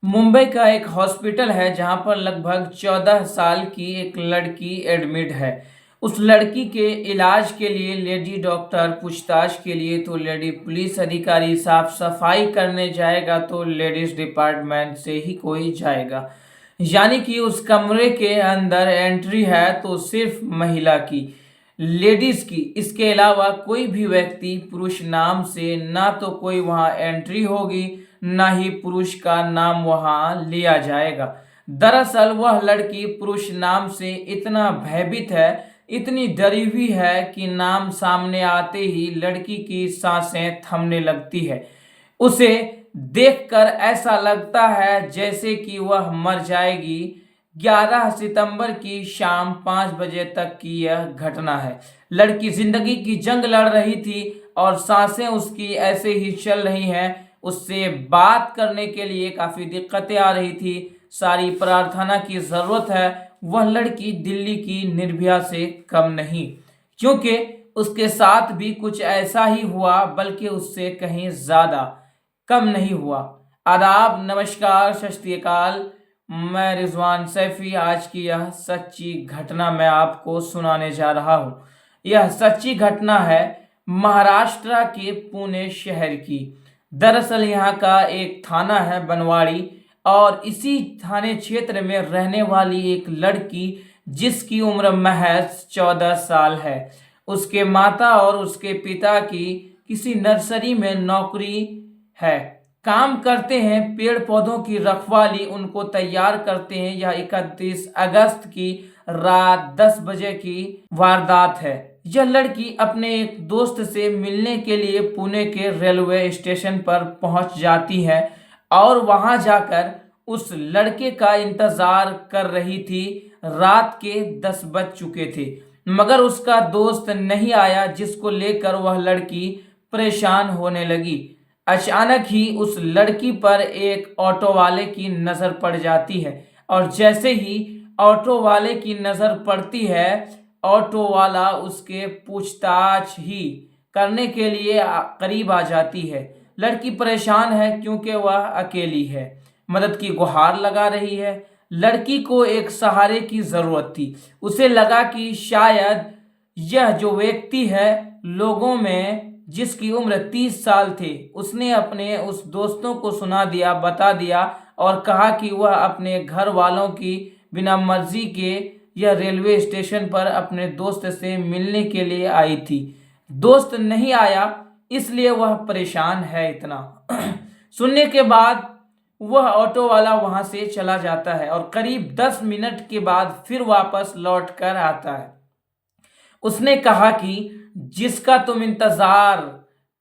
मुंबई का एक हॉस्पिटल है जहां पर लगभग 14 साल की एक लड़की एडमिट है। उस लड़की के इलाज के लिए लेडी डॉक्टर, पूछताछ के लिए तो लेडी पुलिस अधिकारी, साफ सफाई करने जाएगा तो लेडीज डिपार्टमेंट से ही कोई जाएगा। यानी कि उस कमरे के अंदर एंट्री है तो सिर्फ महिला की, लेडीज की। इसके अलावा कोई भी व्यक्ति पुरुष नाम से ना तो कोई वहां एंट्री होगी, ना ही पुरुष का नाम वहां लिया जाएगा। दरअसल वह लड़की पुरुष नाम से इतना भयभीत है, इतनी डरी हुई है कि नाम सामने आते ही लड़की की सांसें थमने लगती है। उसे देखकर ऐसा लगता है जैसे कि वह मर जाएगी। 11 सितंबर की शाम 5 बजे तक की यह घटना है। लड़की जिंदगी की जंग लड़ रही थी और सांसें उसकी ऐसे ही चल रही हैं। उससे बात करने के लिए काफी दिक्कतें आ रही थी। सारी प्रार्थना की जरूरत है। वह लड़की दिल्ली की निर्भया से कम नहीं, क्योंकि उसके साथ भी कुछ ऐसा ही हुआ, बल्कि उससे कहीं ज्यादा कम नहीं हुआ। आदाब, नमस्कार, सत श्री अकाल। मैं रिजवान सैफी। आज की यह सच्ची घटना मैं आपको सुनाने जा रहा हूं। यह सच्ची घटना है महाराष्ट्र के पुणे शहर की। दरअसल यहाँ का एक थाना है बनवाड़ी, और इसी थाने क्षेत्र में रहने वाली एक लड़की जिसकी उम्र महज 14 साल है। उसके माता और उसके पिता की किसी नर्सरी में नौकरी है, काम करते हैं, पेड़ पौधों की रखवाली उनको तैयार करते हैं। यह 31 अगस्त की रात 10 बजे की वारदात है। यह लड़की अपने एक दोस्त से मिलने के लिए पुणे के रेलवे स्टेशन पर पहुंच जाती है और वहां जाकर उस लड़के का इंतजार कर रही थी। रात के 10 बज चुके थे, मगर उसका दोस्त नहीं आया, जिसको लेकर वह लड़की परेशान होने लगी। अचानक ही उस लड़की पर एक ऑटो वाले की नजर पड़ जाती है, और जैसे ही ऑटो वाले की नजर पड़ती है, ऑटो वाला उसके पूछताछ ही करने के लिए करीब आ जाती है। लड़की परेशान है क्योंकि वह अकेली है, मदद की गुहार लगा रही है। लड़की को एक सहारे की जरूरत थी। उसे लगा कि शायद यह जो व्यक्ति है, लोगों में जिसकी उम्र 30 साल थे, उसने अपने उस दोस्तों को सुना दिया, बता दिया और कहा कि वह अपने घर वालों की बिना मर्जी के यह रेलवे स्टेशन पर अपने दोस्त से मिलने के लिए आई थी। दोस्त नहीं आया, इसलिए वह परेशान है इतना। सुनने के बाद वह ऑटो वाला वहां से चला जाता है और करीब 10 मिनट के बाद फिर वापस लौट कर आता है। उसने कहा कि जिसका तुम इंतजार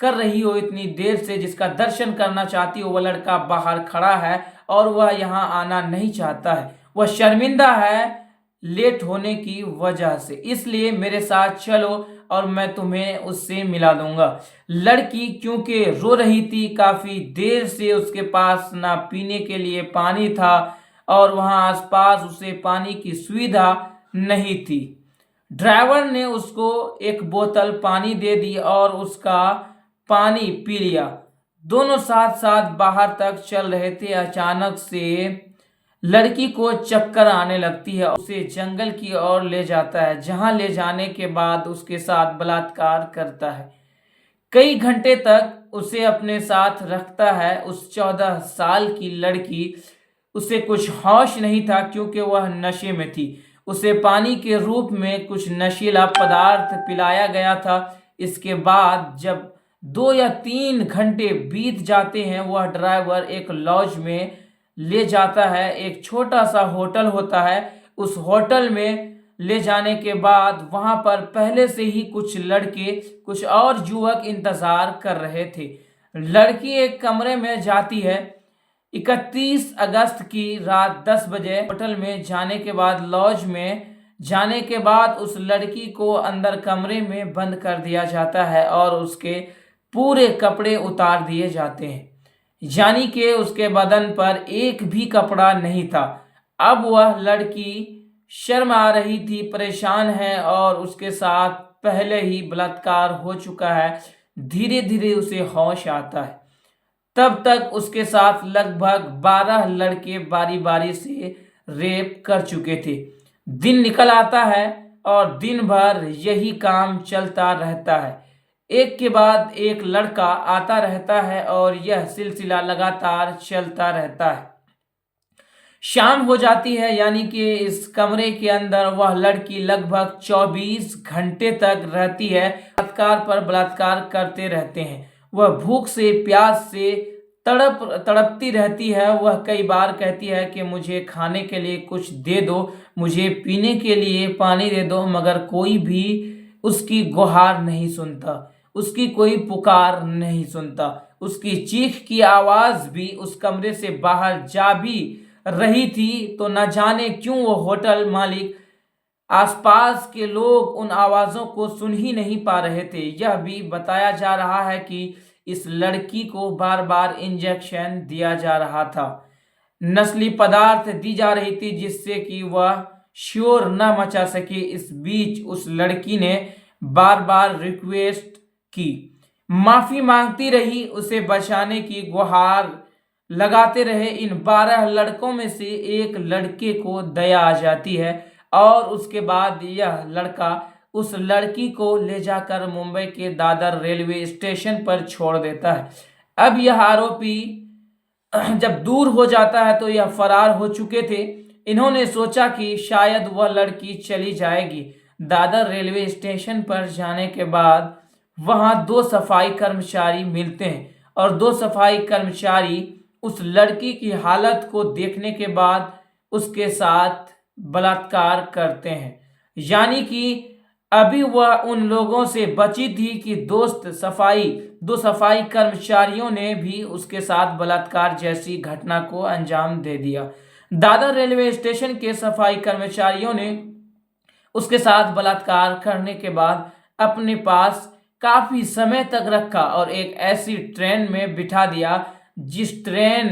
कर रही हो इतनी देर से, जिसका दर्शन करना चाहती हो, वह लड़का बाहर खड़ा है और वह यहाँ आना नहीं चाहता है। वह शर्मिंदा है लेट होने की वजह से, इसलिए मेरे साथ चलो और मैं तुम्हें उससे मिला दूंगा। लड़की क्योंकि रो रही थी, काफी देर से उसके पास ना पीने के लिए पानी था और वहां आसपास उसे पानी की सुविधा नहीं थी। ड्राइवर ने उसको एक बोतल पानी दे दी और उसका पानी पी लिया। दोनों साथ साथ बाहर तक चल रहे थे। अचानक से लड़की को चक्कर आने लगती है, उसे जंगल की ओर ले जाता है, जहां ले जाने के बाद उसके साथ बलात्कार करता है। कई घंटे तक उसे अपने साथ रखता है। उस 14 साल की लड़की, उसे कुछ होश नहीं था क्योंकि वह नशे में थी। उसे पानी के रूप में कुछ नशीला पदार्थ पिलाया गया था। इसके बाद जब 2 या 3 घंटे बीत जाते हैं, वह ड्राइवर एक लॉज में ले जाता है। एक छोटा सा होटल होता है। उस होटल में ले जाने के बाद वहां पर पहले से ही कुछ लड़के, कुछ और युवक इंतजार कर रहे थे। लड़की एक कमरे में जाती है। 31 अगस्त की रात 10 बजे होटल में जाने के बाद, लॉज में जाने के बाद उस लड़की को अंदर कमरे में बंद कर दिया जाता है और उसके पूरे कपड़े उतार दिए जाते हैं। यानी कि उसके बदन पर एक भी कपड़ा नहीं था। अब वह लड़की शर्म आ रही थी, परेशान है और उसके साथ पहले ही बलात्कार हो चुका है। धीरे धीरे उसे होश आता है। तब तक उसके साथ लगभग 12 लड़के बारी बारी से रेप कर चुके थे। दिन निकल आता है और दिन भर यही काम चलता रहता है। एक के बाद एक लड़का आता रहता है और यह सिलसिला लगातार चलता रहता है। शाम हो जाती है, यानी कि इस कमरे के अंदर वह लड़की लगभग 24 घंटे तक रहती है। बलात्कार पर बलात्कार करते रहते हैं। वह भूख से प्यास से तड़पती रहती है। वह कई बार कहती है कि मुझे खाने के लिए कुछ दे दो, मुझे पीने के लिए पानी दे दो, मगर कोई भी उसकी गुहार नहीं सुनता, उसकी कोई पुकार नहीं सुनता। उसकी चीख की आवाज भी उस कमरे से बाहर जा भी रही थी, तो न जाने क्यों वो होटल मालिक, आसपास के लोग उन आवाजों को सुन ही नहीं पा रहे थे। यह भी बताया जा रहा है कि इस लड़की को बार बार इंजेक्शन दिया जा रहा था, नस्ली पदार्थ दी जा रही थी, जिससे कि वह शोर न मचा सके। इस बीच उस लड़की ने बार बार रिक्वेस्ट की, माफी मांगती रही, उसे बचाने की गुहार लगाते रहे। इन 12 लड़कों में से एक लड़के को दया आ जाती है और उसके बाद यह लड़का उस लड़की को ले जाकर मुंबई के दादर रेलवे स्टेशन पर छोड़ देता है। अब यह आरोपी जब दूर हो जाता है तो यह फरार हो चुके थे। इन्होंने सोचा कि शायद वह लड़की चली जाएगी। दादर रेलवे स्टेशन पर जाने के बाद वहां 2 सफाई कर्मचारी मिलते हैं और 2 सफाई कर्मचारी उस लड़की की हालत को देखने के बाद उसके साथ बलात्कार करते हैं। यानी कि अभी वह उन लोगों से बची थी कि दो सफाई कर्मचारियों ने भी उसके साथ बलात्कार जैसी घटना को अंजाम दे दिया। दादर रेलवे स्टेशन के सफाई कर्मचारियों ने उसके साथ बलात्कार करने के बाद अपने पास काफी समय तक रखा और एक ऐसी ट्रेन में बिठा दिया जिस ट्रेन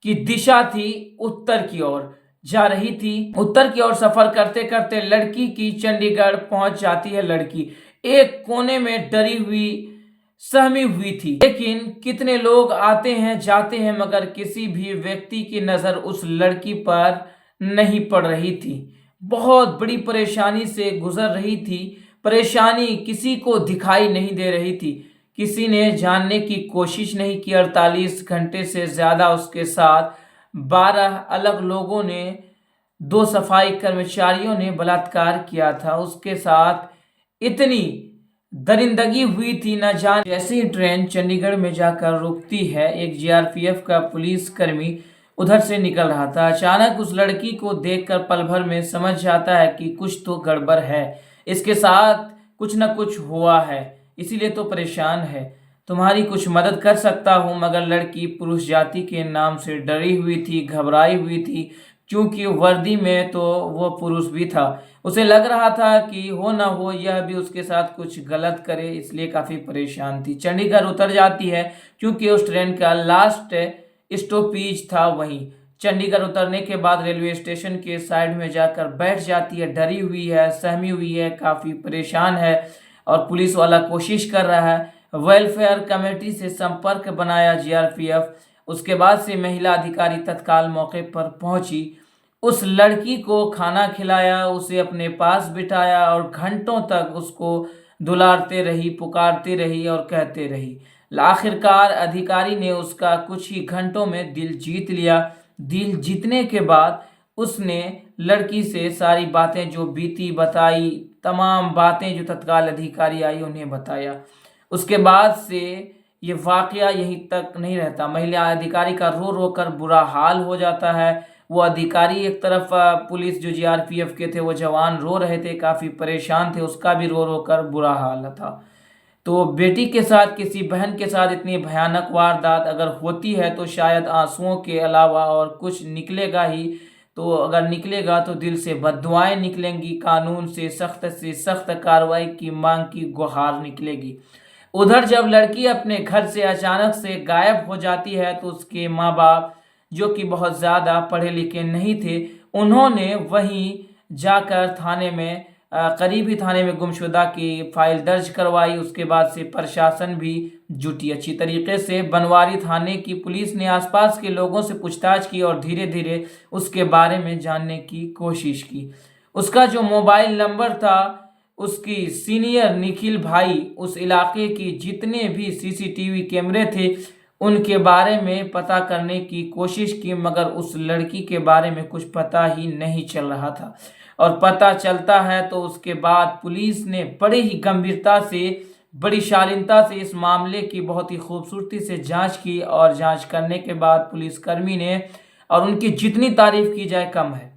की दिशा थी उत्तर की ओर जा रही थी। उत्तर की ओर सफर करते करते लड़की की चंडीगढ़ पहुंच जाती है। लड़की एक कोने में डरी हुई सहमी हुई थी, लेकिन कितने लोग आते हैं जाते हैं, मगर किसी भी व्यक्ति की नजर उस लड़की पर नहीं पड़ रही थी। बहुत बड़ी परेशानी से गुजर रही थी। परेशानी किसी को दिखाई नहीं दे रही थी। किसी ने जानने की कोशिश नहीं की। 48 घंटे से ज्यादा उसके साथ 12 अलग लोगों ने, 2 सफाई कर्मचारियों ने बलात्कार किया था। उसके साथ इतनी दरिंदगी हुई थी, न जाने। जैसे ही ट्रेन चंडीगढ़ में जाकर रुकती है, एक जीआरपीएफ का पुलिस कर्मी उधर से निकल रहा था। अचानक उस लड़की को देखकर पल भर में समझ जाता है कि कुछ तो गड़बड़ है, इसके साथ कुछ न कुछ हुआ है, इसीलिए तो परेशान है। तुम्हारी कुछ मदद कर सकता हूँ। मगर लड़की पुरुष जाति के नाम से डरी हुई थी, घबराई हुई थी, क्योंकि वर्दी में तो वो पुरुष भी था। उसे लग रहा था कि हो ना हो यह भी उसके साथ कुछ गलत करे, इसलिए काफ़ी परेशान थी। चंडीगढ़ उतर जाती है क्योंकि उस ट्रेन का लास्ट स्टॉपेज था वहीं। चंडीगढ़ उतरने के बाद रेलवे स्टेशन के साइड में जाकर बैठ जाती है। डरी हुई है, सहमी हुई है, काफ़ी परेशान है और पुलिस वाला कोशिश कर रहा है। वेलफेयर कमेटी से संपर्क बनाया जीआरपीएफ। उसके बाद से महिला अधिकारी तत्काल मौके पर पहुंची, उस लड़की को खाना खिलाया, उसे अपने पास बिठाया और घंटों तक उसको दुलारते रही, पुकारते रही और कहते रही। आखिरकार अधिकारी ने उसका कुछ ही घंटों में दिल जीत लिया। दिल जीतने के बाद उसने लड़की से सारी बातें जो बीती बताई, तमाम बातें जो तत्काल अधिकारी आई उन्हें बताया। उसके बाद से ये वाकया यहीं तक नहीं रहता। महिला अधिकारी का रो रो कर बुरा हाल हो जाता है। वो अधिकारी एक तरफ, पुलिस जो जीआरपीएफ के थे वो जवान रो रहे थे, काफ़ी परेशान थे, उसका भी रो रो कर बुरा हाल था। तो बेटी के साथ, किसी बहन के साथ इतनी भयानक वारदात अगर होती है तो शायद आंसुओं के अलावा और कुछ निकलेगा ही। तो अगर निकलेगा तो दिल से बद्दुआएं निकलेंगी, कानून से सख्त कार्रवाई की मांग की गुहार निकलेगी। उधर जब लड़की अपने घर से अचानक से गायब हो जाती है तो उसके माँ बाप, जो कि बहुत ज़्यादा पढ़े लिखे नहीं थे, उन्होंने वहीं जाकर थाने में करीबी थाने में गुमशुदा की फाइल दर्ज करवाई। उसके बाद से प्रशासन भी जुटी अच्छी तरीके से। बनवारी थाने की पुलिस ने आसपास के लोगों से पूछताछ की और धीरे धीरे उसके बारे में जानने की कोशिश की। उसका जो मोबाइल नंबर था, उसकी सीनियर निखिल भाई उस इलाके की जितने भी सीसीटीवी कैमरे थे उनके बारे में पता करने की कोशिश की, मगर उस लड़की के बारे में कुछ पता ही नहीं चल रहा था। और पता चलता है तो उसके बाद पुलिस ने बड़ी ही गंभीरता से, बड़ी शालीनता से इस मामले की बहुत ही खूबसूरती से जांच की। और जांच करने के बाद पुलिसकर्मी ने, और उनकी जितनी तारीफ की जाए कम है,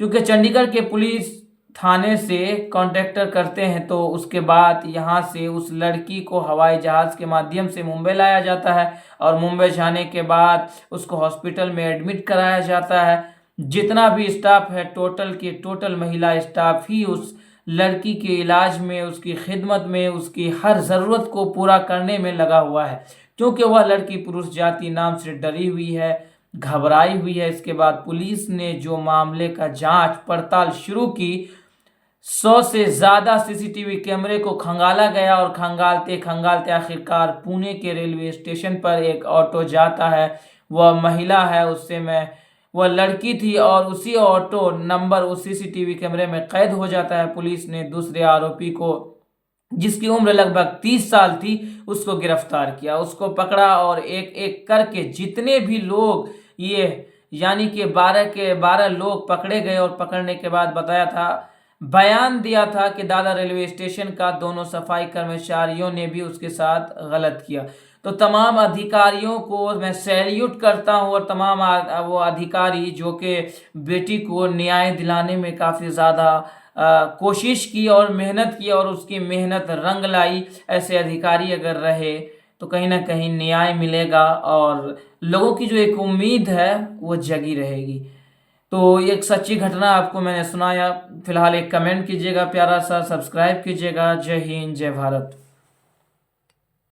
क्योंकि चंडीगढ़ के पुलिस थाने से कॉन्टेक्टर करते हैं तो उसके बाद यहाँ से उस लड़की को हवाई जहाज़ के माध्यम से मुंबई लाया जाता है और मुंबई जाने के बाद उसको हॉस्पिटल में एडमिट कराया जाता है। जितना भी स्टाफ है टोटल के टोटल महिला स्टाफ ही उस लड़की के इलाज में, उसकी खिदमत में, उसकी हर ज़रूरत को पूरा करने में लगा हुआ है, क्योंकि वह लड़की पुरुष जाति नाम से डरी हुई है, घबराई हुई है। इसके बाद पुलिस ने जो मामले का जांच पड़ताल शुरू की, 100 से ज़्यादा सीसीटीवी कैमरे को खंगाला गया और खंगालते खंगालते आखिरकार पुणे के रेलवे स्टेशन पर एक ऑटो जाता है। वह महिला है, उससे मैं वह लड़की थी और उसी ऑटो नंबर उस सीसीटीवी कैमरे में कैद हो जाता है। पुलिस ने दूसरे आरोपी को, जिसकी उम्र लगभग 30 साल थी, उसको गिरफ्तार किया, उसको पकड़ा और एक एक करके जितने भी लोग ये यानी कि 12 के 12 लोग पकड़े गए। और पकड़ने के बाद बताया था, बयान दिया था कि दादा रेलवे स्टेशन का दोनों सफाई कर्मचारियों ने भी उसके साथ गलत किया। तो तमाम अधिकारियों को मैं सैल्यूट करता हूँ और तमाम वो अधिकारी जो कि बेटी को न्याय दिलाने में काफ़ी ज़्यादा कोशिश की और मेहनत की और उसकी मेहनत रंग लाई। ऐसे अधिकारी अगर रहे तो कहीं ना कहीं न्याय मिलेगा और लोगों की जो एक उम्मीद है वो जगी रहेगी। तो एक सच्ची घटना आपको मैंने सुनाया। फिलहाल एक कमेंट कीजिएगा प्यारा सा, सब्सक्राइब कीजिएगा। जय हिंद, जय भारत।